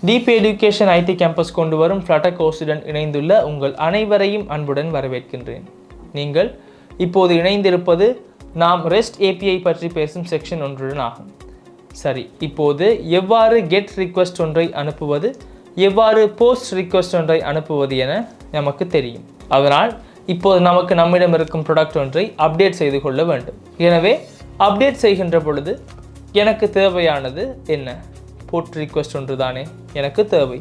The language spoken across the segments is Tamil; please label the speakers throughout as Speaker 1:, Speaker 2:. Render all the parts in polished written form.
Speaker 1: டீப் எஜுகேஷன் ஐடி கேம்பஸ் கொண்டு வரும் ஃப்ளட்டர் கோர்ஸுடன் இணைந்துள்ள உங்கள் அனைவரையும் அன்புடன் வரவேற்கின்றேன். நீங்கள் இப்போது இணைந்திருப்பது நாம் ரெஸ்ட் ஏபிஐ பற்றி பேசும் செக்ஷன் ஒன்றுடன் ஆகும். சரி, இப்போது எவ்வாறு கெட் ரிக்வெஸ்ட் ஒன்றை அனுப்புவது, எவ்வாறு போஸ்ட் ரிக்வெஸ்ட் ஒன்றை அனுப்புவது என நமக்கு தெரியும். அதனால் இப்போது நம்மிடம் இருக்கும் ப்ராடக்ட் ஒன்றை அப்டேட் செய்து கொள்ள வேண்டும். எனவே அப்டேட் செய்கின்ற பொழுது எனக்கு தேவையானது என்ன? புட் ரிக்வெஸ்ட் ஒன்று தானே எனக்கு தேவை.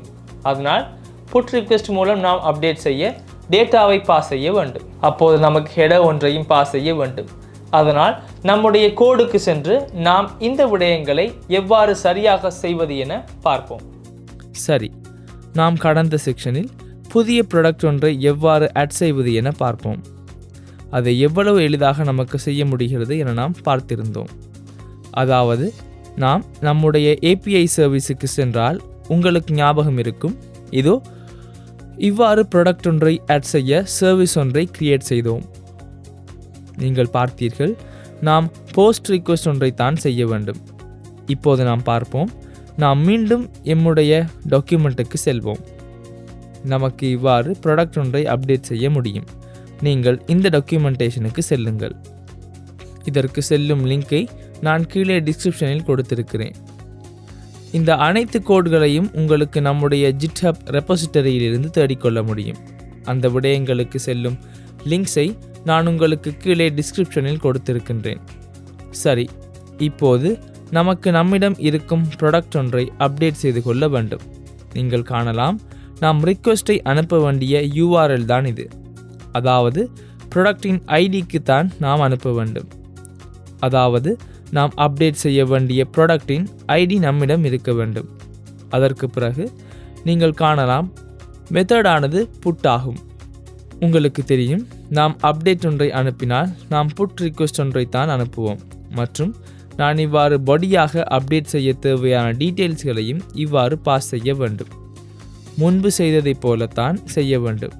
Speaker 1: அதனால் புட் ரிக்வெஸ்ட் மூலம் நாம் அப்டேட் செய்ய டேட்டாவை பாஸ் செய்ய வேண்டும். அப்போது நமக்கு ஹெடர் ஒன்றையும் பாஸ் செய்ய வேண்டும். அதனால் நம்முடைய கோடுக்கு சென்று நாம் இந்த விடயங்களை எவ்வாறு சரியாக செய்வது என பார்ப்போம். சரி, நாம் கடந்த செக்ஷனில் புதிய ப்ராடக்ட் ஒன்றை எவ்வாறு ஆட் செய்வது என பார்ப்போம். அதை எவ்வளவு எளிதாக நமக்கு செய்ய முடிகிறது என நாம் பார்த்திருந்தோம். அதாவது நாம் நம்முடைய ஏபிஐ சர்வீஸுக்கு சென்றால் உங்களுக்கு ஞாபகம் இருக்கும், இதோ இவ்வாறு ப்ராடக்ட் ஒன்றை ஆட் செய்ய சர்வீஸ் ஒன்றை கிரியேட் செய்தோம். நீங்கள் பார்த்தீர்கள், நாம் போஸ்ட் ரிக்வெஸ்ட் ஒன்றை தான் செய்ய வேண்டும். இப்போது நாம் பார்ப்போம். நாம் மீண்டும் எம்முடைய டாக்குமெண்ட்டுக்கு செல்வோம். நமக்கு இவ்வாறு ப்ராடக்ட் ஒன்றை அப்டேட் செய்ய முடியும். நீங்கள் இந்த டாக்குமெண்டேஷனுக்கு செல்லுங்கள். இதற்கு செல்லும் லிங்கை நான் கீழே டிஸ்கிரிப்ஷனில் கொடுத்திருக்கிறேன். இந்த அனைத்து கோட்களையும் உங்களுக்கு நம்முடைய GitHub ரெபாசிட்டரியிலிருந்து தேடிக்கொள்ள முடியும். அந்த விடயங்களுக்கு செல்லும் லிங்க்ஸை நான் உங்களுக்கு கீழே டிஸ்கிரிப்ஷனில் கொடுத்திருக்கின்றேன். சரி, இப்போது நம்மிடம் இருக்கும் ப்ராடக்ட் ஒன்றை அப்டேட் செய்து கொள்ள வேண்டும். நீங்கள் காணலாம், நாம் ரிக்வெஸ்ட்டை அனுப்ப வேண்டிய URL தான் இது. அதாவது ப்ராடக்டின் ஐடிக்கு தான் நாம் அனுப்ப வேண்டும். அதாவது நாம் அப்டேட் செய்ய வேண்டிய ப்ராடக்டின் ஐடி நம்மிடம் இருக்க வேண்டும். அதற்கு பிறகு நீங்கள் காணலாம், மெத்தடானது புட் ஆகும். உங்களுக்கு தெரியும், நாம் அப்டேட் ஒன்றை அனுப்பினால் நாம் புட் ரிக்வெஸ்ட் ஒன்றை தான் அனுப்புவோம். மற்றும் நான் இவ்வாறு பாடியாக அப்டேட் செய்ய தேவையான டீட்டெயில்ஸ்களையும் இவ்வாறு பாஸ் செய்ய வேண்டும். முன்பு செய்ததை போலத்தான் செய்ய வேண்டும்.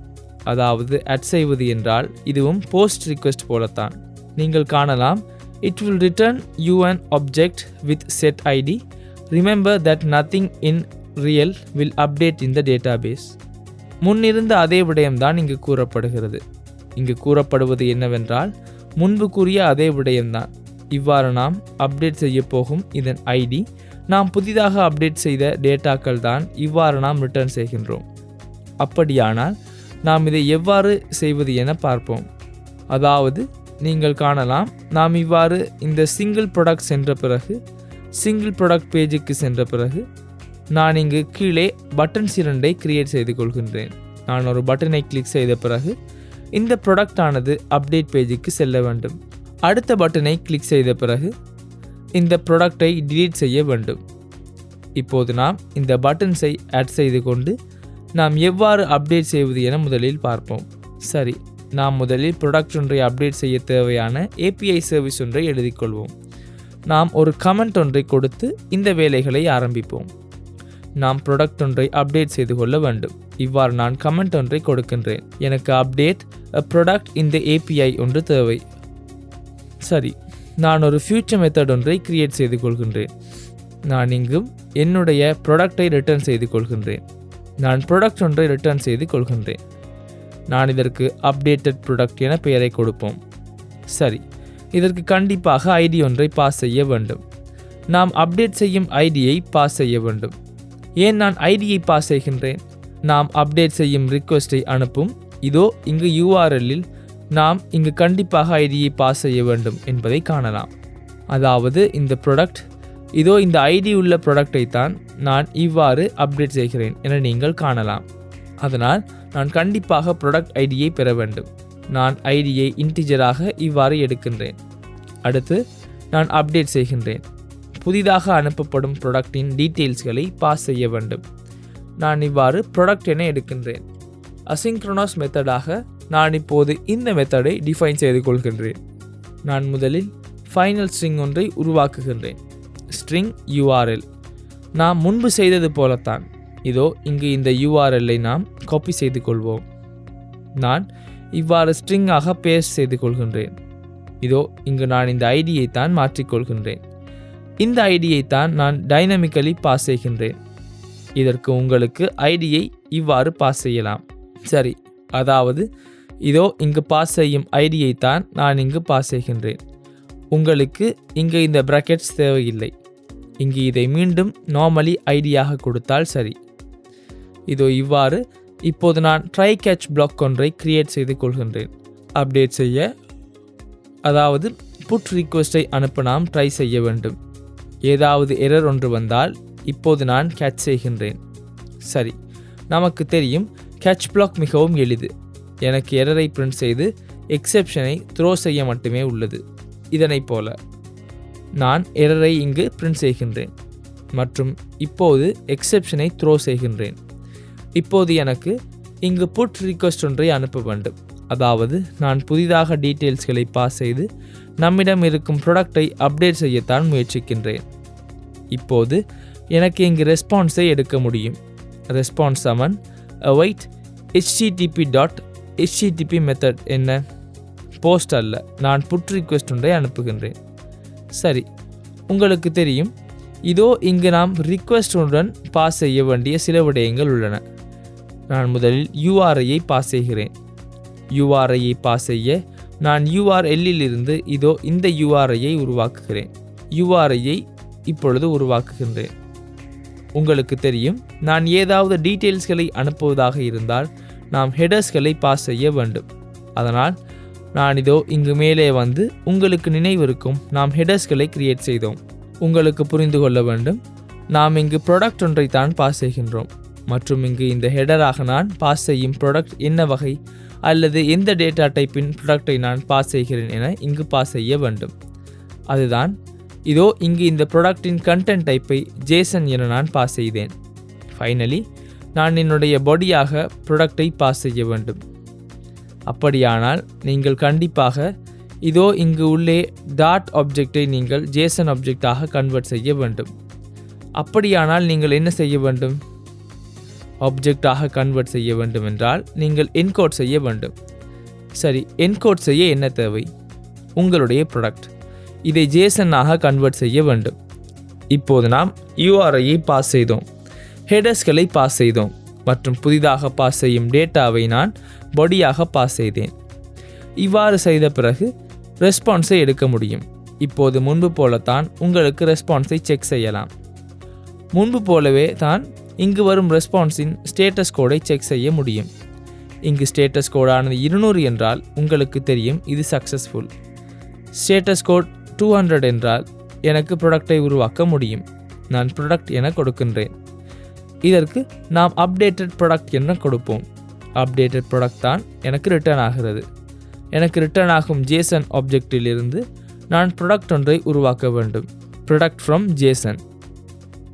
Speaker 1: அதாவது ஆட் செய்வது என்றால் இதுவும் போஸ்ட் ரிக்வெஸ்ட் போலத்தான். நீங்கள் காணலாம், it will return you an object with set ID. Remember that nothing in real will update in the database. முன்னிருந்த அதே விடயம்தான் இங்கு கூறப்படுகிறது. இங்கு கூறப்படுவது என்னவென்றால், முன்பு கூறிய அதே விடயம்தான். இவ்வாறு நாம் அப்டேட் செய்ய போகும் இதன் ஐடி, நாம் புதிதாக அப்டேட் செய்த டேட்டாக்கள் தான் இவ்வாறு நாம் ரிட்டர்ன் செய்கின்றோம். அப்படியானால் நாம் இதை எவ்வாறு செய்வது என பார்ப்போம். அதாவது நீங்கள் காணலாம், நாம் இவ்வாறு இந்த சிங்கிள் ப்ராடக்ட் சென்ற பிறகு, சிங்கிள் ப்ராடக்ட் பேஜுக்கு சென்ற பிறகு நான் இங்கு கீழே பட்டன்ஸ் 2 கிரியேட் செய்து கொள்கின்றேன். நான் ஒரு பட்டனை கிளிக் செய்த பிறகு இந்த ப்ராடக்ட் ஆனது அப்டேட் பேஜுக்கு செல்ல வேண்டும். அடுத்த பட்டனை கிளிக் செய்த பிறகு இந்த ப்ராடக்டை டிலீட் செய்ய வேண்டும். இப்போது நாம் இந்த பட்டன்ஸை ஆட் செய்து கொண்டு நாம் எவ்வாறு அப்டேட் செய்வது என முதலில் பார்ப்போம். சரி, நாம் முதலில் ப்ராடக்ட் ஒன்றை அப்டேட் செய்ய தேவையான ஏபிஐ சர்வீஸ் ஒன்றை எழுதிக்கொள்வோம். நாம் ஒரு கமெண்ட் ஒன்றை கொடுத்து இந்த வேலைகளை ஆரம்பிப்போம். நாம் ப்ராடக்ட் ஒன்றை அப்டேட் செய்து கொள்ள வேண்டும். இவ்வாறு நான் கமெண்ட் ஒன்றை கொடுக்கின்றேன். எனக்கு அப்டேட் ப்ராடக்ட் இந்த ஏபிஐ ஒன்று தேவை. சரி, நான் ஒரு ஃபியூச்சர் மெத்தட் ஒன்றை கிரியேட் செய்து கொள்கின்றேன். நான் இங்கும் என்னுடைய ப்ராடக்டை ரிட்டர்ன் செய்து கொள்கின்றேன். நான் ப்ராடக்ட் ஒன்றை ரிட்டர்ன் செய்து கொள்கின்றேன். நான் இதற்கு அப்டேட்டட் ப்ராடக்ட் என பெயரை கொடுப்போம். சரி, இதற்கு கண்டிப்பாக ஐடி ஒன்றை பாஸ் செய்ய வேண்டும். நாம் அப்டேட் செய்யும் ஐடியை பாஸ் செய்ய வேண்டும். ஏன் நான் ஐடியை பாஸ் செய்கின்றேன்? நாம் அப்டேட் செய்யும் ரிக்வெஸ்ட்டை அனுப்பும் இதோ இங்கு URLில் நாம் இங்கு கண்டிப்பாக ஐடியை பாஸ் செய்ய வேண்டும் என்பதை காணலாம். அதாவது இந்த ப்ராடக்ட், இதோ இந்த ஐடி உள்ள ப்ராடக்டை தான் நான் இவ்வாறு அப்டேட் செய்கிறேன் என நீங்கள் காணலாம். அதனால் நான் கண்டிப்பாக ப்ராடக்ட் ஐடியை பெற வேண்டும். நான் ஐடியை இன்டிஜராக இவ்வாறு எடுக்கின்றேன். அடுத்து நான் அப்டேட் செய்கின்றேன். புதிதாக அனுப்பப்படும் ப்ராடக்டின் டீட்டெயில்ஸ்களை பாஸ் செய்ய வேண்டும். நான் இவ்வாறு ப்ராடக்ட் என எடுக்கின்றேன். அசிங்க்ரோனஸ் மெத்தடாக நான் இப்போது இந்த மெத்தடை டிஃபைன் செய்து கொள்கின்றேன். நான் முதலில் ஃபைனல் ஸ்ட்ரிங் ஒன்றை உருவாக்குகின்றேன். String URL. நாம் முன்பு செய்தது போலத்தான். இதோ இங்கு இந்த URLஐ நாம் காப்பி செய்து கொள்வோம். நான் இவ்வாறு ஸ்ட்ரிங்காக பேஸ்ட் செய்து கொள்கின்றேன். இதோ இங்கு நான் இந்த ஐடியை தான் மாற்றிக்கொள்கின்றேன். இந்த ஐடியை தான் நான் டைனமிக்கலி பாஸ் செய்கின்றேன். இதற்கு உங்களுக்கு ஐடியை இவ்வாறு பாஸ் செய்யலாம். சரி, அதாவது இதோ இங்கு பாஸ் செய்யும் ஐடியை தான் நான் இங்கு பாஸ் செய்கின்றேன். உங்களுக்கு இங்கு இந்த பிராக்கெட்ஸ் தேவையில்லை. இங்கு இதை மீண்டும் நார்மலி ஐடியாக கொடுத்தால் சரி. இதோ இவ்வாறு இப்போது நான் ட்ரை கேட்ச் பிளாக் ஒன்றை கிரியேட் செய்து கொள்கின்றேன். அப்டேட் செய்ய, அதாவது புட் ரிக்வெஸ்ட்டை அனுப்ப நாம் ட்ரை செய்ய வேண்டும். ஏதாவது எரர் ஒன்று வந்தால் இப்போது நான் கேட்ச் செய்கின்றேன். சரி, நமக்கு தெரியும் கேட்ச் பிளாக் மிகவும் எளிது. எனக்கு எரரை பிரிண்ட் செய்து எக்ஸெப்ஷனை த்ரோ செய்ய மட்டுமே உள்ளது. இதனைப் போல நான் எரரை இங்கு பிரிண்ட் செய்கின்றேன் மற்றும் இப்போது எக்ஸெப்ஷனை த்ரோ செய்கின்றேன். இப்போது எனக்கு இங்கு புட் ரிக்வெஸ்ட் ஒன்றை அனுப்ப வேண்டும். அதாவது நான் புதிதாக டீட்டெயில்ஸ்களை பாஸ் செய்து நம்மிடம் இருக்கும் ப்ராடக்டை அப்டேட் செய்யத்தான் முயற்சிக்கின்றேன். இப்போது எனக்கு இங்கு ரெஸ்பான்ஸை எடுக்க முடியும். ரெஸ்பான்ஸ் சமன் await http மெத்தட் என்ன? போஸ்ட் அல்ல, நான் புட் ரிக்வெஸ்ட் ஒன்றை அனுப்புகின்றேன். சரி, உங்களுக்கு தெரியும் இதோ இங்கு நாம் ரிக்வெஸ்ட் உடன் பாஸ் செய்ய வேண்டிய சில விடயங்கள் உள்ளன. நான் முதலில் URI-ஐ பாஸ் செய்கிறேன். URI-ஐ பாஸ் செய்ய நான் URL-இல் இருந்து இதோ இந்த URI-ஐ உருவாக்குகிறேன். URI-ஐ இப்பொழுது உருவாக்குகின்றேன். உங்களுக்கு தெரியும் நான் ஏதாவது டீட்டெயில்ஸ்களை அனுப்புவதாக இருந்தால் நாம் ஹெடர்ஸ்களை பாஸ் செய்ய வேண்டும். அதனால் நான் இதோ இங்கு மேலே வந்து உங்களுக்கு நினைவிருக்கும் நாம் ஹெடர்ஸ்களை கிரியேட் செய்தோம். உங்களுக்கு புரிந்து கொள்ள வேண்டும், நாம் இங்கு ப்ராடக்ட் ஒன்றை தான் பாஸ் செய்கின்றோம் மற்றும் இங்கு இந்த ஹெடராக நான் பாஸ் செய்யும் ப்ராடக்ட் என்ன வகை அல்லது எந்த டேட்டா டைப்பின் ப்ராடக்டை நான் பாஸ் செய்கிறேன் என இங்கு பாஸ் செய்ய வேண்டும். அதுதான் இதோ இங்கு இந்த ப்ராடக்டின் கண்டென்ட் டைப்பை JSON என நான் பாஸ் செய்தேன். ஃபைனலி நான் என்னுடைய பாடியாக ப்ராடக்டை பாஸ் செய்ய வேண்டும். அப்படியானால் நீங்கள் கண்டிப்பாக இதோ இங்கு உள்ளே டாட் ஆப்ஜெக்டை நீங்கள் JSON ஆப்ஜெக்டாக கன்வெர்ட் செய்ய வேண்டும். அப்படியானால் நீங்கள் என்ன செய்ய வேண்டும்? ஆப்ஜெக்டாக கன்வெர்ட் செய்ய வேண்டும் என்றால் நீங்கள் என்கோட் செய்ய வேண்டும். சரி, என்கோட் செய்ய என்ன தேவை? உங்களுடைய ப்ராடக்ட். இதை JSON-ஆக கன்வெர்ட் செய்ய வேண்டும். இப்போது நாம் URI-ஐ பாஸ் செய்தோம், ஹெடர்ஸ்களை பாஸ் செய்தோம் மற்றும் புதிதாக பாஸ் செய்யும் டேட்டாவை நான் பாடியாக பாஸ் செய்தேன். இவ்வாறு செய்த பிறகு ரெஸ்பான்ஸை எடுக்க முடியும். இப்போது முன்பு போலத்தான் உங்களுக்கு ரெஸ்பான்ஸை செக் செய்யலாம். முன்பு போலவே தான் இங்கு வரும் ரெஸ்பான்ஸின் ஸ்டேட்டஸ் கோடை செக் செய்ய முடியும். இங்கு ஸ்டேட்டஸ் கோடானது 200 என்றால் உங்களுக்கு தெரியும் இது சக்ஸஸ்ஃபுல். ஸ்டேட்டஸ் கோட் 200 என்றால் எனக்கு ப்ராடக்டை உருவாக்க முடியும். நான் ப்ராடக்ட் என கொடுக்கின்றேன். இதற்கு நாம் அப்டேட்டட் ப்ராடக்ட் என கொடுப்போம். அப்டேட்டட் ப்ராடக்ட் தான் எனக்கு ரிட்டர்ன் ஆகிறது. எனக்கு ரிட்டர்ன் ஆகும் JSON ஆப்ஜெக்டில் இருந்து நான் ப்ராடக்ட் ஒன்றை உருவாக்க வேண்டும். Product from JSON.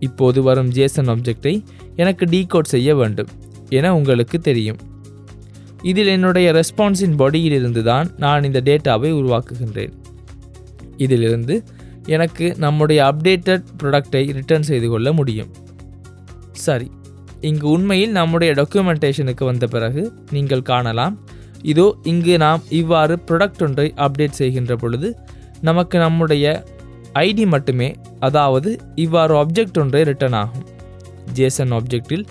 Speaker 1: இப்போது வரும் JSON ஆப்ஜெக்டை எனக்கு டீகோட் செய்ய வேண்டும் என உங்களுக்கு தெரியும். இதில் என்னுடைய ரெஸ்பான்ஸின் பாடியிலிருந்து தான் நான் இந்த டேட்டாவை உருவாக்குகின்றேன். இதிலிருந்து எனக்கு நம்முடைய அப்டேட்டட் ப்ராடக்டை ரிட்டர்ன் செய்து கொள்ள முடியும். சரி, இங்கு உண்மையில் நம்முடைய டாக்குமெண்டேஷனுக்கு வந்த பிறகு நீங்கள் காணலாம் இதோ இங்கு நாம் இவ்வாறு ப்ராடக்ட் ஒன்றை அப்டேட் செய்கின்ற பொழுது நமக்கு நம்முடைய ஐடி மட்டுமே, அதாவது இவ்வாறு ஆப்ஜெக்ட் ஒன்றை ரிட்டர்ன் ஆகும். JSON ஆப்ஜெக்டில்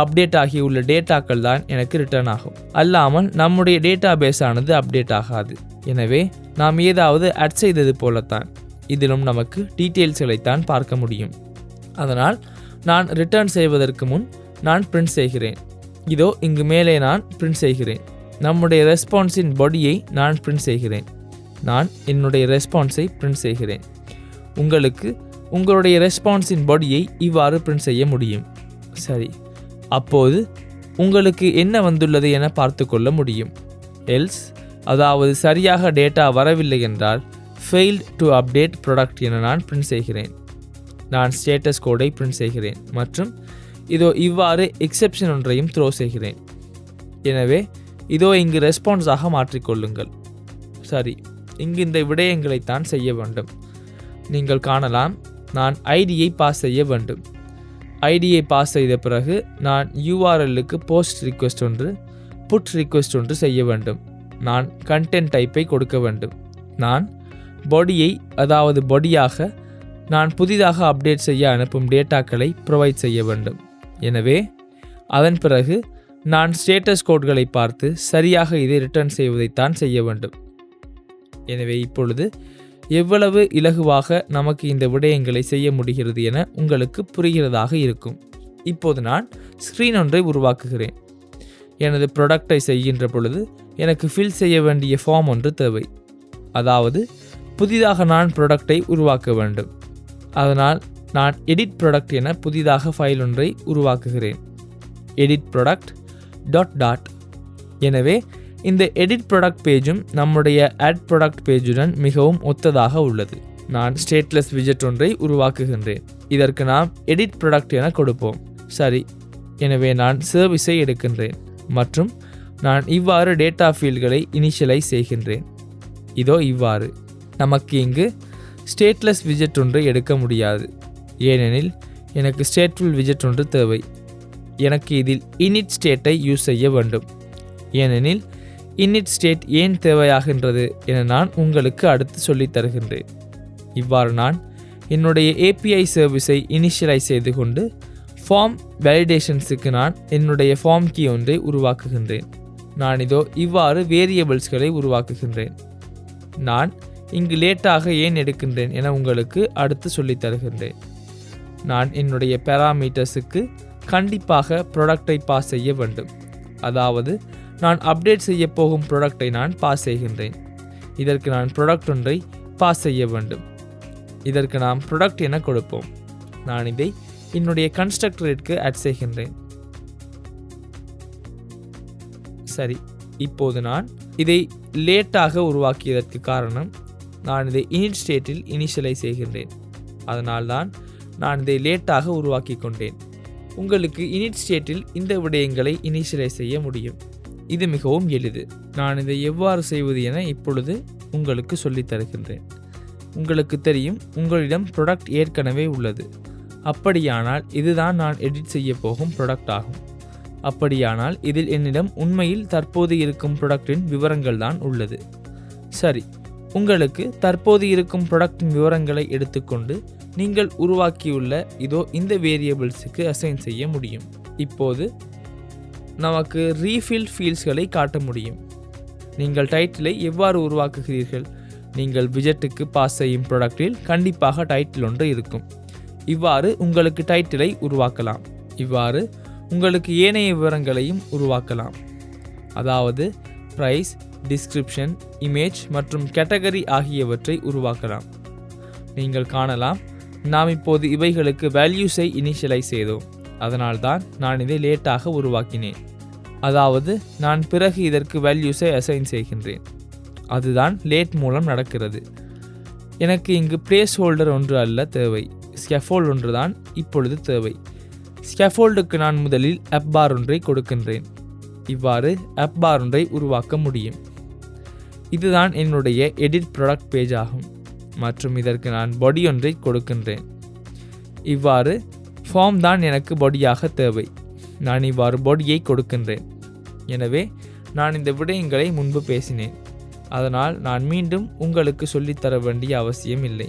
Speaker 1: அப்டேட் ஆகியுள்ள டேட்டாக்கள் தான் எனக்கு ரிட்டர்ன் ஆகும், அல்லாமல் நம்முடைய டேட்டா பேஸ் ஆனது அப்டேட் ஆகாது. எனவே நாம் ஏதாவது ஆட் செய்தது போலத்தான் இதிலும் நமக்கு டீட்டெயில்ஸ்களைத்தான் பார்க்க முடியும். அதனால் நான் ரிட்டர்ன் செய்வதற்கு முன் நான் பிரிண்ட் செய்கிறேன். இதோ இங்கு மேலே நான் பிரிண்ட் செய்கிறேன். நம்முடைய ரெஸ்பான்ஸின் பாடியை நான் பிரிண்ட் செய்கிறேன். நான் என்னுடைய ரெஸ்பான்ஸை பிரிண்ட் செய்கிறேன். உங்களுக்கு உங்களுடைய ரெஸ்பான்ஸின் பாடியை இவ்வாறு பிரிண்ட் செய்ய முடியும். சரி, அப்போது உங்களுக்கு என்ன வந்துள்ளது என பார்த்து கொள்ள முடியும். எல்ஸ், அதாவது சரியாக டேட்டா வரவில்லை என்றால் ஃபெயில்ட் டு அப்டேட் ப்ராடக்ட் என நான் பிரிண்ட் செய்கிறேன். நான் ஸ்டேட்டஸ் கோடை பிரிண்ட் செய்கிறேன் மற்றும் இதோ இவ்வாறு எக்ஸெப்ஷன் ஒன்றையும் த்ரோ செய்கிறேன். எனவே இதோ இங்கு ரெஸ்பான்ஸாக மாற்றிக்கொள்ளுங்கள். சரி, இங்கு இந்த விடயங்களைத்தான் செய்ய வேண்டும். நீங்கள் காணலாம் நான் ஐடியை பாஸ் செய்ய வேண்டும். ஐடியை பாஸ் செய்த பிறகு நான் URL-க்கு போஸ்ட் ரிக்வெஸ்ட் ஒன்று, புட் ரிக்வெஸ்ட் ஒன்று செய்ய வேண்டும். நான் கண்டென்ட் டைப்பை கொடுக்க வேண்டும். நான் பாடியை, அதாவது பாடியாக நான் புதிதாக அப்டேட் செய்ய அனுப்பும் டேட்டாக்களை ப்ரொவைட் செய்ய வேண்டும். எனவே அதன் பிறகு நான் ஸ்டேட்டஸ் கோட்களை பார்த்து சரியாக இதை ரிட்டர்ன் செய்வதைத்தான் செய்ய வேண்டும். எனவே இப்பொழுது எவ்வளவு இலகுவாக நமக்கு இந்த விடயங்களை செய்ய முடிகிறது என உங்களுக்கு புரிகிறதாக இருக்கும். இப்போது நான் ஸ்க்ரீன் ஒன்றை உருவாக்குகிறேன். எனது ப்ராடக்டை செய்கின்ற பொழுது எனக்கு ஃபில் செய்ய வேண்டிய ஃபார்ம் ஒன்று தேவை. அதாவது புதிதாக நான் ப்ராடக்டை உருவாக்க வேண்டும். அதனால் நான் எடிட் ப்ராடக்ட் என புதிதாக ஃபைல் ஒன்றை உருவாக்குகிறேன். Edit product dot. எனவே இந்த எடிட் ப்ராடக்ட் பேஜும் நம்முடைய ஆட் ப்ராடக்ட் பேஜுடன் மிகவும் ஒத்ததாக உள்ளது. நான் ஸ்டேட்லெஸ் விஜெட் ஒன்றை உருவாக்குகின்றேன். இதற்கு நாம் எடிட் ப்ராடக்ட் என கொடுப்போம். சரி, எனவே நான் சர்வீஸை எடுக்கின்றேன் மற்றும் நான் இவ்வாறு டேட்டா ஃபீல்ட்களை இனிஷியலைஸ் செய்கின்றேன். இதோ இவ்வாறு. நமக்கு இங்கு ஸ்டேட்லெஸ் விஜெட் ஒன்றை எடுக்க முடியாது, ஏனெனில் எனக்கு ஸ்டேட்ஃபுல் விஜெட் ஒன்று தேவை. எனக்கு இதில் இனிட் ஸ்டேட்டை யூஸ் செய்ய வேண்டும். ஏனெனில் இனிட் ஸ்டேட் ஏன் தேவையாகின்றது என நான் உங்களுக்கு அடுத்து சொல்லித் தருகின்றேன். இவ்வாறு நான் என்னுடைய API சர்வீஸை இனிஷியலைஸ் செய்து கொண்டு ஃபார்ம் வேலிடேஷன்ஸுக்கு நான் என்னுடைய ஃபார்ம் கீ ஒன்றை உருவாக்குகின்றேன். நான் இதோ இவ்வாறு வேரியபிள்ஸ்களை உருவாக்குகின்றேன். நான் இங்கு லேட்டாக ஏன் எடுக்கின்றேன் என உங்களுக்கு அடுத்து சொல்லித் தருகின்றேன். நான் என்னுடைய பேராமீட்டர்ஸுக்கு கண்டிப்பாக ப்ராடக்டை பாஸ் செய்ய வேண்டும். அதாவது நான் அப்டேட் செய்ய போகும் ப்ராடக்டை நான் பாஸ் செய்கின்றேன். இதற்கு நான் ப்ராடக்ட் ஒன்றை பாஸ் செய்ய வேண்டும். இதற்கு நாம் ப்ராடக்ட் என கொடுப்போம். நான் இதை என்னுடைய கன்ஸ்ட்ரக்டருக்கு ஆட் செய்கின்றேன். சரி, இப்போது நான் இதை லேட்டாக உருவாக்கியதற்கு காரணம் நான் இதை இனிட் ஸ்டேட்டில் இனிஷியலைஸ் செய்கின்றேன். அதனால்தான் நான் இதை லேட்டாக உருவாக்கி கொண்டேன். உங்களுக்கு இனிட் ஸ்டேட்டில் இந்த விடயங்களை இனிஷியலைஸ் செய்ய முடியும். இது மிகவும் எளிது. நான் இதை எவ்வாறு செய்வது என இப்பொழுது உங்களுக்கு சொல்லித் தருகின்றேன். உங்களுக்கு தெரியும், உங்களிடம் ப்ராடக்ட் ஏற்கனவே உள்ளது. அப்படியானால் இதுதான் நான் எடிட் செய்ய போகும் ப்ராடக்ட் ஆகும். அப்படியானால் இதில் என்னிடம் உண்மையில் தற்போது இருக்கும் ப்ராடக்டின் விவரங்கள் தான் உள்ளது. சரி, உங்களுக்கு தற்போது இருக்கும் ப்ராடக்டின் விவரங்களை எடுத்துக்கொண்டு நீங்கள் உருவாக்கியுள்ள இதோ இந்த வேரியபிள்ஸுக்கு அசைன் செய்ய முடியும். இப்போது நமக்கு ரீஃபில் ஃபீல்ட்ஸ்களை காட்ட முடியும். நீங்கள் டைட்டிலை எவ்வாறு உருவாக்குகிறீர்கள்? நீங்கள் விஜெட்டுக்கு பாஸ் செய்யும் ப்ராடக்டில் கண்டிப்பாக டைட்டில் ஒன்று இருக்கும். இவ்வாறு உங்களுக்கு டைட்டிலை உருவாக்கலாம். இவ்வாறு உங்களுக்கு ஏனைய விவரங்களையும் உருவாக்கலாம். அதாவது ப்ரைஸ், டிஸ்கிரிப்ஷன், இமேஜ் மற்றும் கேட்டகரி ஆகியவற்றை உருவாக்கலாம். நீங்கள் காணலாம், நாம் இப்போது இவைகளுக்கு வேல்யூஸை இனிஷியலைஸ் செய்தோம். அதனால்தான் நான் இதை லேட்டாக உருவாக்கினேன். அதாவது நான் பிறகு இதற்கு வேல்யூஸை அசைன் செய்கின்றேன். அதுதான் லேட் மூலம் நடக்கிறது. எனக்கு இங்கு பிளேஸ் ஹோல்டர் ஒன்று அல்ல தேவை, ஸ்கேஃபோல்ட் ஒன்று தான் இப்பொழுது தேவை. ஸ்கேஃபோல்டுக்கு நான் முதலில் ஆப் பார் ஒன்றை கொடுக்கின்றேன். இவ்வாறு ஆப் பார் ஒன்றை உருவாக்க முடியும். இதுதான் என்னுடைய எடிட் ப்ராடக்ட் பேஜ் ஆகும் மற்றும் இதற்கு நான் பாடி ஒன்றை கொடுக்கின்றேன். இவ்வாறு ஃபார்ம் தான் எனக்கு பாடியாக தேவை. நான் இவ்வாறு பாடியை கொடுக்கின்றேன். எனவே நான் இந்த விடயங்களை முன்பு பேசினேன். அதனால் நான் மீண்டும் உங்களுக்கு சொல்லித்தர வேண்டிய அவசியம் இல்லை.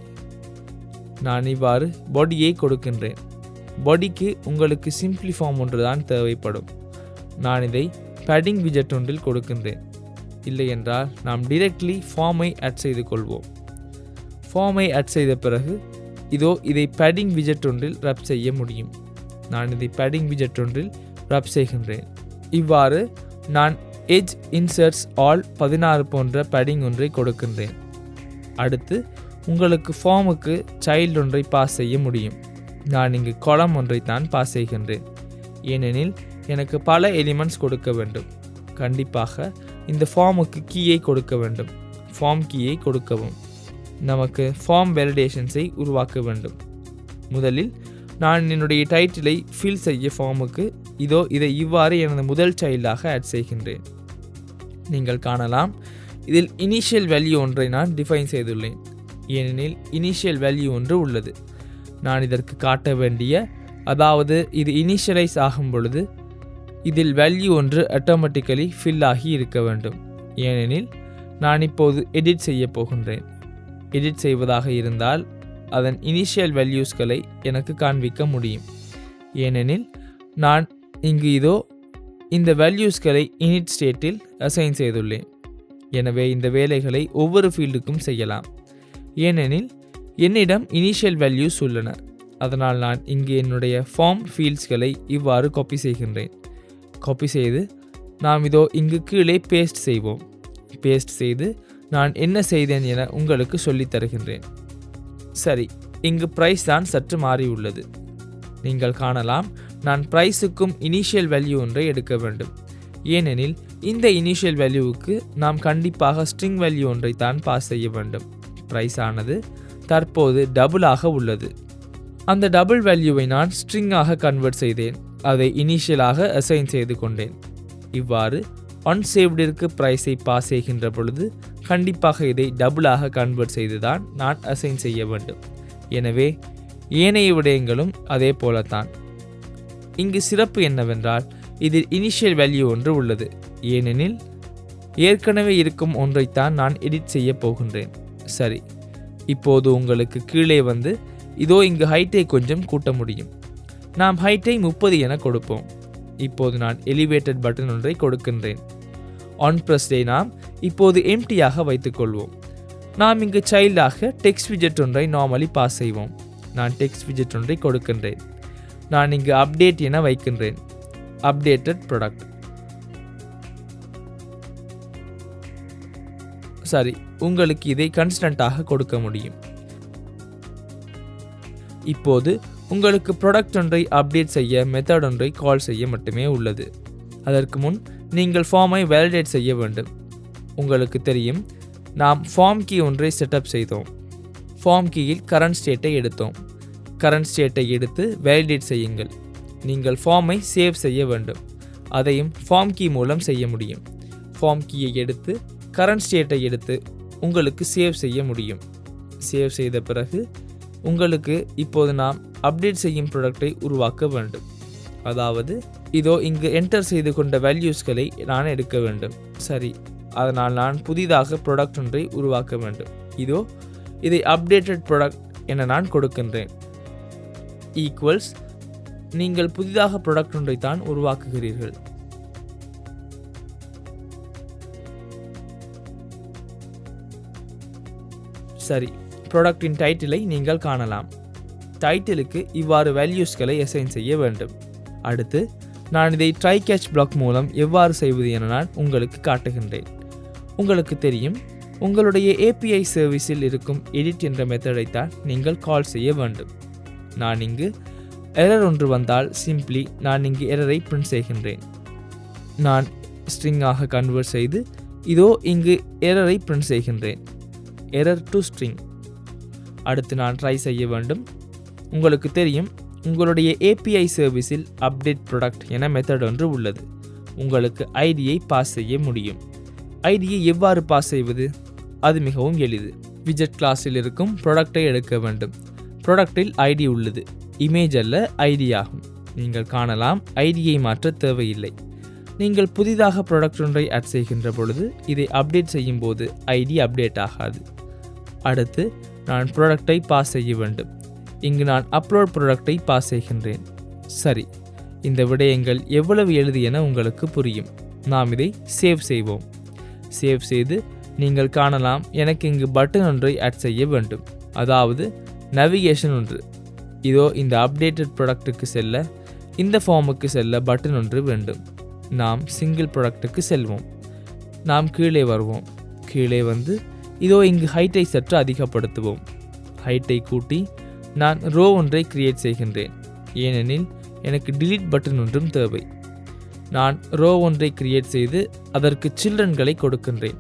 Speaker 1: நான் இவ்வாறு பாடியை கொடுக்கின்றேன். பாடிக்கு உங்களுக்கு சிம்பிளி ஃபார்ம் ஒன்று தான் தேவைப்படும். நான் இதை பேடிங் விஜெட் ஒன்றில் கொடுக்கின்றேன். இல்லை என்றால் நாம் டிரெக்ட்லி ஃபார்மை ஆட் செய்து கொள்வோம். ஃபார்மை ஆட் செய்த பிறகு இதோ இதை பேடிங் விஜெட் ஒன்றில் ரப் செய்ய முடியும். நான் இதை பேடிங் விஜெட் ஒன்றில் ரப் செய்கின்றேன். இவ்வாறு நான் எட்ஜ் இன்சர்ட்ஸ் ஆல் 16 போன்ற பேடிங் ஒன்றை கொடுக்கின்றேன். அடுத்து உங்களுக்கு ஃபார்முக்கு சைல்டு ஒன்றை பாஸ் செய்ய முடியும். நான் இங்கு காலம் ஒன்றை தான் பாஸ் செய்கின்றேன். ஏனெனில் எனக்கு பல எலிமெண்ட்ஸ் கொடுக்க வேண்டும். கண்டிப்பாக இந்த ஃபார்முக்கு கீயை கொடுக்க வேண்டும். ஃபார்ம் கீயை கொடுக்கவும். நமக்கு ஃபார்ம் வேலிடேஷன்ஸை உருவாக்க வேண்டும். முதலில் நான் என்னுடைய டைட்டிலை ஃபில் செய்ய ஃபார்முக்கு இதோ இதை இவ்வாறு எனது முதல் சைல்டாக ஆட் செய்கின்றேன். நீங்கள் காணலாம், இதில் இனிஷியல் வேல்யூ ஒன்றை நான் டிஃபைன் செய்துள்ளேன். ஏனெனில் இனிஷியல் வேல்யூ ஒன்று உள்ளது. நான் இதற்கு காட்ட வேண்டிய, அதாவது இது இனிஷியலைஸ் ஆகும் பொழுது இதில் வேல்யூ ஒன்று ஆட்டோமேட்டிக்கலி ஃபில் ஆகி இருக்க வேண்டும். ஏனெனில் நான் இப்போது எடிட் செய்ய போகின்றேன். எடிட் செய்வதாக இருந்தால் அதன் இனிஷியல் வேல்யூஸ்களை எனக்கு காண்பிக்க முடியும். ஏனெனில் நான் இங்கு இதோ இந்த வேல்யூஸ்களை இனிட் ஸ்டேட்டில் அசைன் செய்துள்ளேன். எனவே இந்த வேலைகளை ஒவ்வொரு ஃபீல்டுக்கும் செய்யலாம். ஏனெனில் என்னிடம் இனிஷியல் வேல்யூஸ் உள்ளன. அதனால் நான் இங்கு என்னுடைய ஃபார்ம் ஃபீல்ட்ஸ்களை இவ்வாறு காப்பி செய்கின்றேன். காப்பி செய்து நாம் இதோ இங்கு கீழே பேஸ்ட் செய்வோம். பேஸ்ட் செய்து நான் என்ன செய்தேன் என உங்களுக்கு சொல்லித் தருகின்றேன். சரி, இங்கு ப்ரைஸ் தான் சற்று மாறியுள்ளது. நீங்கள் காணலாம், நான் ப்ரைஸுக்கும் இனிஷியல் வேல்யூ ஒன்றை எடுக்க வேண்டும். ஏனெனில் இந்த இனிஷியல் வேல்யூவுக்கு நாம் கண்டிப்பாக ஸ்ட்ரிங் வேல்யூ ஒன்றை தான் பாஸ் செய்ய வேண்டும். ப்ரைஸ் ஆனது தற்போது டபுளாக உள்ளது. அந்த டபுள் வேல்யூவை நான் ஸ்ட்ரிங்காக கன்வெர்ட் செய்தேன். அதை இனிஷியலாக அசைன் செய்து கொண்டேன். இவ்வாறு அன்சேவ்டிற்கு ப்ரைஸை பாஸ் செய்கின்ற பொழுது கண்டிப்பாக இதை டபுளாக கன்வெர்ட் செய்துதான் நான் அசைன் செய்ய வேண்டும். எனவே ஏனைய விடயங்களும் அதே போலத்தான். இங்கு சிறப்பு என்னவென்றால் இதில் இனிஷியல் வேல்யூ ஒன்று உள்ளது. ஏனெனில் ஏற்கனவே இருக்கும் ஒன்றைத்தான் நான் எடிட் செய்ய போகின்றேன். சரி, இப்போது உங்களுக்கு கீழே வந்து இதோ இங்கு ஹைட்டை கொஞ்சம் கூட்ட முடியும். நாம் ஹைட்டை 30 என கொடுப்போம். இப்போது நான் எலிவேட்டட் பட்டன் ஒன்றை கொடுக்கின்றேன். ஆன் பிரஸ்டை நாம் இப்போது எம்டியாக வைத்துக்கொள்வோம். நாம் இங்கு சைல்டாக டெக்ஸ்ட் விஜெட் ஒன்றை நார்மலி பாஸ் செய்வோம். நான் டெக்ஸ்ட் விஜெட் ஒன்றை கொடுக்கின்றேன். நான் இங்கு அப்டேட் என வைக்கின்றேன். Updated product. சரி, உங்களுக்கு இதை கன்ஸ்டன்ட்டாக கொடுக்க முடியும். இப்போது உங்களுக்கு ப்ராடக்ட் ஒன்றை அப்டேட் செய்ய மெத்தட் ஒன்றை கால் செய்ய மட்டுமே உள்ளது. அதற்கு முன் நீங்கள் ஃபார்மை வேலிடேட் செய்ய வேண்டும். உங்களுக்கு தெரியும், நாம் ஃபார்ம் கீ ஒன்றை செட்டப் செய்தோம். ஃபார்ம் கீயில் கரண்ட் ஸ்டேட்டை எடுத்தோம். கரண்ட் ஸ்டேட்டை எடுத்து வேலிடேட் செய்யுங்கள். நீங்கள் ஃபார்மை சேவ் செய்ய வேண்டும். அதையும் ஃபார்ம் கீ மூலம் செய்ய முடியும். ஃபார்ம் கீயை எடுத்து கரண்ட் ஸ்டேட்டை எடுத்து உங்களுக்கு சேவ் செய்ய முடியும். சேவ் செய்த பிறகு உங்களுக்கு இப்போது நாம் அப்டேட் செய்யும் ப்ராடக்டை உருவாக்க வேண்டும். அதாவது இதோ இங்கு என்டர் செய்து கொண்ட வேல்யூஸ்களை நான் எடுக்க வேண்டும். சரி, அதனால் நான் புதிதாக ப்ராடக்ட் ஒன்றை உருவாக்க வேண்டும். இதோ இதை அப்டேட்டட் ப்ராடக்ட் என நான் கொடுக்கின்றேன். ஈக்குவல்ஸ், நீங்கள் புதிதாக ப்ராடக்ட் ஒன்றை தான் உருவாக்குகிறீர்கள். சரி, ப்ராடக்டின் டைட்டிலை நீங்கள் காணலாம். டைட்டிலுக்கு இவ்வாறு வேல்யூஸ்களை அசைன் செய்ய வேண்டும். அடுத்து நான் இதை ட்ரை கேட்ச் பிளாக் மூலம் எவ்வாறு செய்வது என நான் உங்களுக்கு காட்டுகின்றேன். உங்களுக்கு தெரியும், உங்களுடைய API சர்வீஸில் இருக்கும் எடிட் என்ற மெத்தடைத்தான் நீங்கள் கால் செய்ய வேண்டும். நான் இங்கு எரர் ஒன்று வந்தால் சிம்பிளி நான் இங்கு எரரை பிரிண்ட் செய்கின்றேன். நான் ஸ்ட்ரிங்காக கன்வெர்ட் செய்து இதோ இங்கு எரரை பிரிண்ட் செய்கின்றேன். Error to string. அடுத்து நான் ட்ரை செய்ய வேண்டும். உங்களுக்கு தெரியும், உங்களுடைய API சர்வீஸில் அப்டேட் ப்ராடக்ட் என மெத்தட் ஒன்று உள்ளது. உங்களுக்கு ஐடியை பாஸ் செய்ய முடியும். ஐடியை எவ்வாறு பாஸ் செய்வது? அது மிகவும் எளிது. விஜெட் கிளாஸில் இருக்கும் ப்ராடக்டை எடுக்க வேண்டும். ப்ராடக்டில் ஐடி உள்ளது, இமேஜ் அல்ல ஐடி ஆகும். நீங்கள் காணலாம், ஐடியை மாற்ற தேவையில்லை. நீங்கள் புதிதாக ப்ராடக்ட் ஒன்றை ஆட் செய்கின்ற பொழுது இதை அப்டேட் செய்யும் போது ஐடி அப்டேட் ஆகாது. அடுத்து நான் ப்ராடக்டை பாஸ் செய்ய வேண்டும். இங்கு நான் அப்லோட் ப்ராடக்டை பாஸ் செய்கின்றேன். சரி, இந்த விடயங்கள் எவ்வளவு எளிது என உங்களுக்கு புரியும். நாம் இதை சேவ் செய்வோம். சேவ் செய்து நீங்கள் காணலாம், எனக்கு இங்கு பட்டன் ஒன்றை ஆட் செய்ய வேண்டும். அதாவது நேவிகேஷன் ஒன்று. இதோ இந்த அப்டேட்டட் ப்ராடக்ட்டுக்கு செல்ல, இந்த ஃபார்முக்கு செல்ல பட்டன் ஒன்று வேண்டும். நாம் சிங்கிள் ப்ராடக்ட்டுக்கு செல்வோம். நாம் கீழே வருவோம். கீழே வந்து இதோ இங்கு ஹைட்டை சற்று அதிகப்படுத்துவோம். ஹைட்டை கூட்டி நான் ரோ ஒன்றை கிரியேட் செய்கின்றேன். ஏனெனில் எனக்கு delete பட்டன் ஒன்றும் தேவை. நான் ரோ ஒன்றை கிரியேட் செய்து அதற்கு சில்ட்ரன்களை கொடுக்கின்றேன்.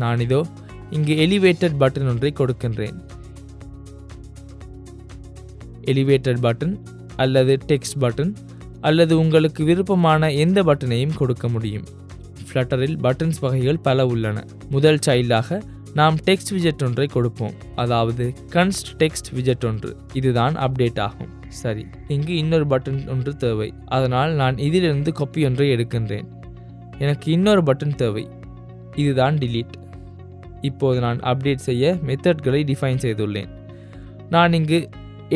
Speaker 1: நான் இதோ இங்கு எலிவேட்டட் பட்டன் ஒன்றை கொடுக்கின்றேன். எலிவேட்டட் பட்டன் அல்லது டெக்ஸ்ட் பட்டன் அல்லது உங்களுக்கு விருப்பமான எந்த பட்டனையும் கொடுக்க முடியும். ஃப்ளட்டரில் பட்டன்ஸ் வகைகள் பல உள்ளன. முதல் சைல்டாக நாம் டெக்ஸ்ட் விஜெட் ஒன்றை கொடுப்போம். அதாவது கன்ஸ்ட் டெக்ஸ்ட் விஜெட் ஒன்று. இதுதான் அப்டேட் ஆகும். சரி, இங்கு இன்னொரு பட்டன் ஒன்று தேவை. அதனால் நான் இதிலிருந்து காப்பி ஒன்றை எடுக்கின்றேன். எனக்கு இன்னொரு பட்டன் தேவை. இதுதான் delete. இப்போது நான் அப்டேட் செய்ய மெத்தட்களை டிஃபைன் செய்துள்ளேன். நான் இங்கு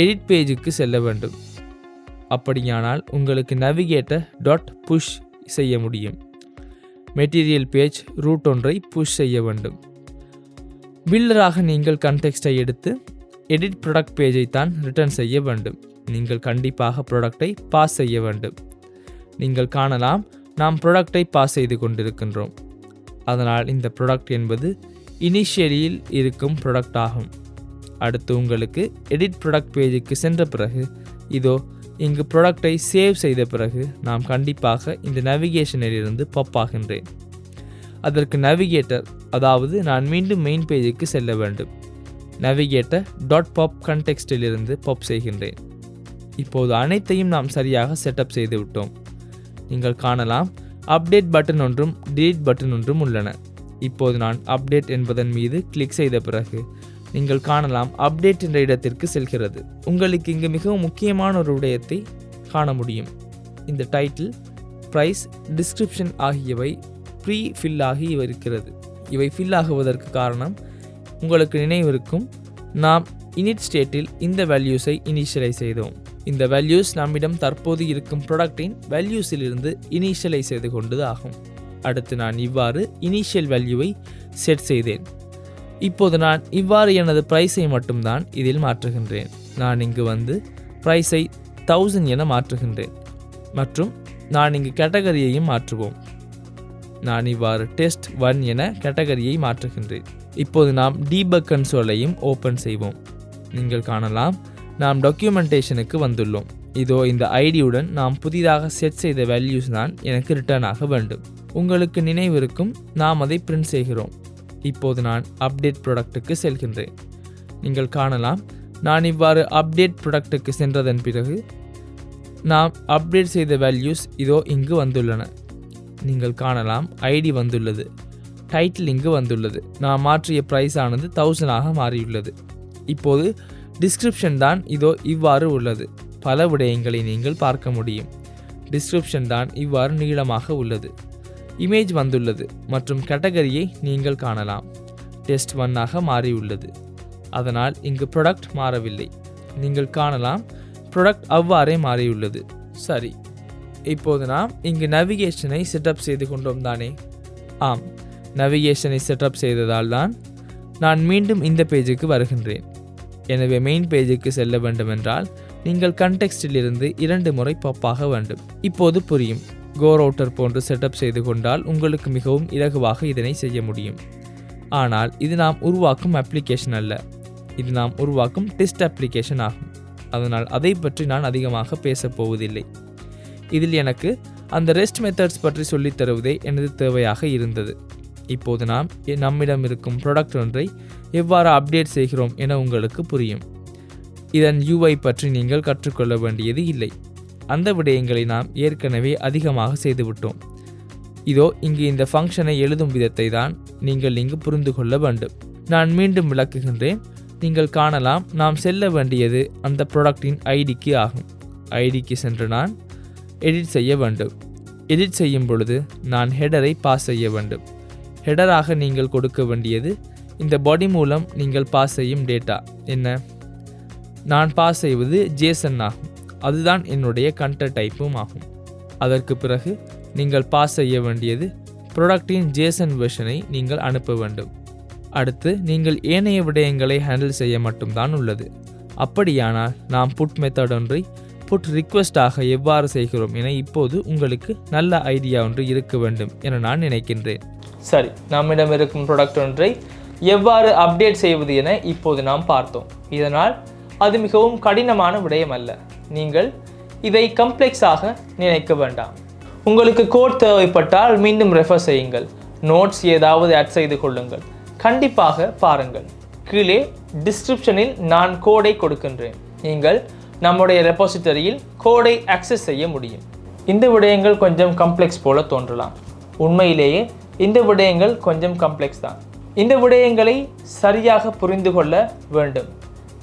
Speaker 1: எடிட் பேஜுக்கு செல்ல வேண்டும். அப்படியானால் உங்களுக்கு நவிகேட்டர் டாட் புஷ் செய்ய முடியும். மெட்டீரியல் பேஜ் ரூட் ஒன்றை புஷ் செய்ய வேண்டும். பில்டராக நீங்கள் கண்டெக்ஸ்டை எடுத்து எடிட் ப்ராடக்ட் பேஜை தான் ரிட்டர்ன் செய்ய வேண்டும். நீங்கள் கண்டிப்பாக ப்ராடக்டை பாஸ் செய்ய வேண்டும். நீங்கள் காணலாம், நாம் ப்ராடக்டை பாஸ் செய்து கொண்டிருக்கின்றோம். அதனால் இந்த ப்ராடக்ட் என்பது இனிஷியலியில் இருக்கும் ப்ராடக்ட் ஆகும். அடுத்து உங்களுக்கு எடிட் ப்ராடக்ட் பேஜுக்கு சென்ற பிறகு இதோ இங்கு ப்ராடக்டை சேவ் செய்த பிறகு நாம் கண்டிப்பாக இந்த நேவிகேஷனில் இருந்து பாப் ஆகின்றேன். அதற்கு நேவிகேட்டர், அதாவது நான் மீண்டும் மெயின் பேஜுக்கு செல்ல வேண்டும். நேவிகேட்டர் டாட் பாப் கண்டெக்ஸ்டிலிருந்து பாப் செய்கின்றேன். இப்போது அனைத்தையும் நாம் சரியாக செட்டப் செய்து விட்டோம். நீங்கள் காணலாம், அப்டேட் பட்டன் ஒன்றும் டிலீட் பட்டன் ஒன்றும் உள்ளன. இப்போது நான் அப்டேட் என்பதன் மீது கிளிக் செய்த பிறகு நீங்கள் காணலாம், அப்டேட் என்ற இடத்திற்கு செல்கிறது. உங்களுக்கு இங்கு மிகவும் முக்கியமான ஒரு விடயத்தை காண முடியும். இந்த டைட்டில், ப்ரைஸ், டிஸ்கிரிப்ஷன் ஆகியவை ப்ரீ ஃபில் ஆகி இருக்கிறது. இவை ஃபில் ஆகுவதற்கு காரணம், உங்களுக்கு நினைவிருக்கும், நாம் இனிட் ஸ்டேட்டில் இந்த வேல்யூஸை இனிஷியலைஸ் செய்தோம். இந்த வேல்யூஸ் நம்மிடம் தற்போது இருக்கும் ப்ராடக்டின் வேல்யூஸிலிருந்து இனிஷியலைஸ் செய்து கொண்டது ஆகும். அடுத்து நான் இவ்வாறு இனிஷியல் வேல்யூவை செட் செய்தேன். இப்போது நான் இவ்வாறு எனது ப்ரைஸை மட்டும்தான் இதில் மாற்றுகின்றேன். நான் இங்கு வந்து ப்ரைஸை 1000 என மாற்றுகின்றேன். மற்றும் நான் இங்கு கேட்டகரியையும் மாற்றுவோம். நான் இவ்வாறு டெஸ்ட் 1 என கேட்டகரியை மாற்றுகின்றேன். இப்போது நாம் டீபக் கன்சோலையும் ஓப்பன் செய்வோம். நீங்கள் காணலாம், நாம் டாக்குமெண்டேஷனுக்கு வந்துள்ளோம். இதோ இந்த ஐடியுடன் நாம் புதிதாக செட் செய்த வேல்யூஸ் தான் எனக்கு ரிட்டர்ன் ஆக வேண்டும். உங்களுக்கு நினைவிருக்கும், நாம் அதை பிரிண்ட் செய்கிறோம். இப்போது நான் அப்டேட் ப்ராடக்ட்டுக்கு செல்கின்றேன். நீங்கள் காணலாம், நான் இவ்வாறு அப்டேட் ப்ராடக்ட்டுக்கு சென்றதன் பிறகு நாம் அப்டேட் செய்த வேல்யூஸ் இதோ இங்கு வந்துள்ளன. நீங்கள் காணலாம், ஐடி வந்துள்ளது, டைட்டில் இங்கு வந்துள்ளது. நாம் மாற்றிய ப்ரைஸ் ஆனது 1000 மாறியுள்ளது. இப்போது டிஸ்கிரிப்ஷன் தான் இதோ இவ்வாறு உள்ளது. பல விடயங்களை நீங்கள் பார்க்க முடியும். டிஸ்கிரிப்ஷன் தான் இவ்வாறு நீளமாக உள்ளது. இமேஜ் வந்துள்ளது மற்றும் கேட்டகரியை நீங்கள் காணலாம், டெஸ்ட் 1 மாறியுள்ளது. அதனால் இங்கு ப்ராடக்ட் மாறவில்லை. நீங்கள் காணலாம், ப்ராடக்ட் அவ்வாறே மாறியுள்ளது. சரி, இப்போது நாம் இங்கு நேவிகேஷனை செட்டப் செய்து கொண்டோம் தானே? ஆம், நேவிகேஷனை செட்டப் செய்ததால் தான் நான் மீண்டும் இந்த பேஜுக்கு வருகின்றேன். எனவே மெயின் பேஜுக்கு செல்ல வேண்டுமென்றால் நீங்கள் கண்டெக்ஸ்டிலிருந்து 2 முறை பாப்பாக வேண்டும். இப்போது புரியும். கோ ரவுட்டர் போன்று செட்டப் செய்து கொண்டால் உங்களுக்கு மிகவும் இலகுவாக இதனை செய்ய முடியும். ஆனால் இது நாம் உருவாக்கும் அப்ளிகேஷன் அல்ல, இது நாம் உருவாக்கும் டெஸ்ட் அப்ளிகேஷன் ஆகும். அதனால் அதை பற்றி நான் அதிகமாக பேசப் போவதில்லை. இதில் எனக்கு அந்த ரெஸ்ட் மெத்தட்ஸ் பற்றி சொல்லித் தருவதே எனது தேவையாக இருந்தது. இப்போது நாம் நம்மிடம் இருக்கும் ப்ராடக்ட் ஒன்றை எவ்வாறு அப்டேட் செய்கிறோம் என உங்களுக்கு புரியும். இதன் UI பற்றி நீங்கள் கற்றுக்கொள்ள வேண்டியது இல்லை. அந்த விடயங்களை நாம் ஏற்கனவே அதிகமாக செய்துவிட்டோம். இதோ இங்கு இந்த ஃபங்க்ஷனை எழுதும் விதத்தை தான் நீங்கள் இங்கு புரிந்து கொள்ள வேண்டும். நான் மீண்டும் விளக்குகின்றேன். நீங்கள் காணலாம், நாம் செல்ல வேண்டியது அந்த ப்ராடக்டின் ஐடிக்கு ஆகும். ஐடிக்கு சென்று நான் எடிட் செய்ய வேண்டும். எடிட் செய்யும் பொழுது நான் ஹெடரை பாஸ் செய்ய வேண்டும். ஹெடராக நீங்கள் கொடுக்க வேண்டியது இந்த பாடி மூலம் நீங்கள் பாஸ் செய்யும் டேட்டா என்ன? நான் பாஸ் செய்வது JSON ஆகும். அதுதான் என்னுடைய கண்டென்ட் டைப்பும் ஆகும். அதற்கு பிறகு நீங்கள் பாஸ் செய்ய வேண்டியது ப்ராடக்டின் JSON வெர்ஷனை நீங்கள் அனுப்ப வேண்டும். அடுத்து நீங்கள் ஏனைய விடயங்களை ஹேண்டில் செய்ய மட்டும்தான் உள்ளது. அப்படியானால் நாம் புட் மெத்தட் ஒன்றை புட் ரிக்வெஸ்டாக எவ்வாறு செய்கிறோம் என இப்போது உங்களுக்கு நல்ல ஐடியா ஒன்று இருக்க வேண்டும் என நான் நினைக்கின்றேன். சரி, நம்மிடம் இருக்கும் ப்ராடக்ட் ஒன்றை எவ்வாறு அப்டேட் செய்வது என இப்போது நாம் பார்த்தோம். இதனால் அது மிகவும் கடினமான விடயம் அல்ல. நீங்கள் இதை கம்ப்ளெக்ஸாக நினைக்க வேண்டாம். உங்களுக்கு கோட் தேவைப்பட்டால் மீண்டும் ரெஃபர் செய்யுங்கள். நோட்ஸ் ஏதாவது ஆட் செய்து கொள்ளுங்கள். கண்டிப்பாக பாருங்கள். கீழே டிஸ்கிரிப்ஷனில் நான் கோடை கொடுக்கின்றேன். நீங்கள் நம்முடைய ரெபாசிட்டரியில் கோடை ஆக்சஸ் செய்ய முடியும். இந்த விடயங்கள் கொஞ்சம் கம்ப்ளெக்ஸ் போல தோன்றலாம். உண்மையிலேயே இந்த விடயங்கள் கொஞ்சம் கம்ப்ளெக்ஸ் தான். இந்த விடயங்களை சரியாக புரிந்து கொள்ள வேண்டும்.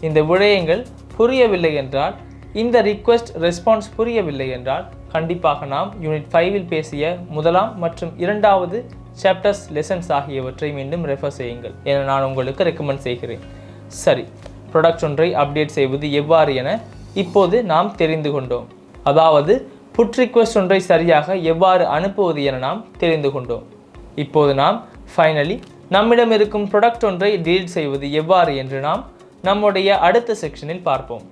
Speaker 1: இந்த விடயங்கள் புரியவில்லை என்றால், இந்த ரிக்வெஸ்ட் ரெஸ்பான்ஸ் புரியவில்லை என்றால் கண்டிப்பாக நாம் யூனிட் 5இல் பேசிய 1ஆம் மற்றும் 2வது சாப்டர்ஸ் லெசன்ஸ் ஆகியவற்றை மீண்டும் ரெஃபர் செய்யுங்கள் என நான் உங்களுக்கு ரெக்கமெண்ட் செய்கிறேன். சரி, ப்ராடக்ட் ஒன்றை அப்டேட் செய்வது எவ்வாறு என இப்போது நாம் தெரிந்து கொண்டோம். அதாவது புட் ரிக்வெஸ்ட் ஒன்றை சரியாக எவ்வாறு அனுப்புவது என நாம் தெரிந்து கொண்டோம். இப்போது நாம் ஃபைனலி நம்மிடம் இருக்கும் ப்ராடக்ட் ஒன்றை டீல் செய்வது எவ்வாறு என்று நாம் நம்முடைய அடுத்த செக்ஷனில் பார்ப்போம்.